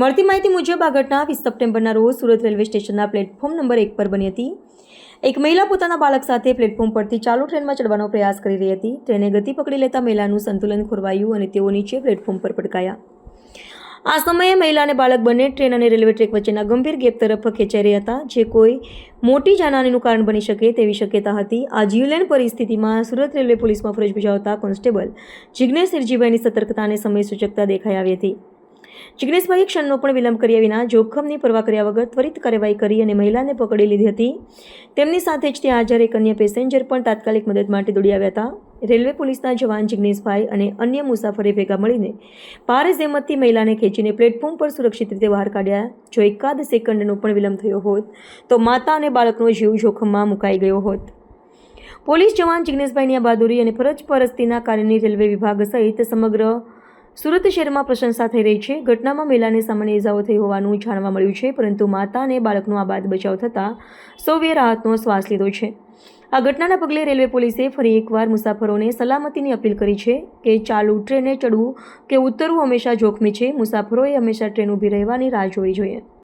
મળતી માહિતી મુજબ આ ઘટના 20 સપ્ટેમ્બરના રોજ સુરત રેલવે સ્ટેશનના પ્લેટફોર્મ નંબર 1 પર બની હતી। એક મહિલા પોતાના બાળક સાથે પ્લેટફોર્મ પરથી ચાલુ ટ્રેનમાં ચડવાનો પ્રયાસ કરી રહી હતી। ટ્રેને ગતિ પકડી લેતા મહિલાનું સંતુલન ખોરવાયું અને તેઓ નીચે પ્લેટફોર્મ પર પટકાયા। આ સમયે મહિલા અને બાળક બંને ટ્રેન અને રેલવે ટ્રેક વચ્ચેના ગંભીર ગેપ તરફ ખેંચાઈ રહ્યા હતા, જે કોઈ મોટી જાનહાનિનું કારણ બની શકે તેવી શક્યતા હતી। આ જીવલેણ પરિસ્થિતિમાં સુરત રેલવે પોલીસમાં ફરજ બજાવતા કોન્સ્ટેબલ જિગ્નેશ સિરજીભાઈની સતર્કતા અને સમય સૂચકતા દેખાઈ આવી હતી। જિગ્નેશભાઈએ ક્ષણનો પણ વિલંબ કર્યા વિના જોખમની પરવા કર્યા વગર ત્વરિત કાર્યવાહી કરી અને મહિલાને પકડી લીધી હતી। તેમની સાથે જ ત્યાં હાજર એક અન્ય પેસેન્જર પણ તાત્કાલિક મદદ માટે દોડી આવ્યા હતા। રેલવે પોલીસના જવાન જિગ્નેશભાઈ અને અન્ય મુસાફરે ભેગા મળીને ભારે જહેમતથી મહિલાને ખેંચીને પ્લેટફોર્મ પર સુરક્ષિત રીતે બહાર કાઢ્યા। જો એકાદ સેકન્ડનો પણ વિલંબ થયો હોત તો માતા અને બાળકનો જીવ જોખમમાં મુકાઈ ગયો હોત। પોલીસ જવાન જિગ્નેશભાઈની આ બહાદુરી અને ફરજ પરસ્તીના કાર્યની રેલવે વિભાગ સહિત સમગ્ર સુરત શહેરમાં પ્રશંસા થઈ રહી છે। ઘટનામાં મહિલાને સામાન્ય ઇજાઓ થઈ હોવાનું જાણવા મળ્યું છે, પરંતુ માતા અને બાળકનો આબાદ બચાવ થતાં સૌએ રાહતનો શ્વાસ લીધો છે। આ ઘટનાના પગલે રેલવે પોલીસે ફરી એકવાર મુસાફરોને સલામતીની અપીલ કરી છે કે ચાલુ ટ્રેને ચડવું કે ઉતરવું હંમેશા જોખમી છે। મુસાફરોએ હંમેશા ટ્રેન ઊભી રહેવાની રાહ જોવી જોઈએ।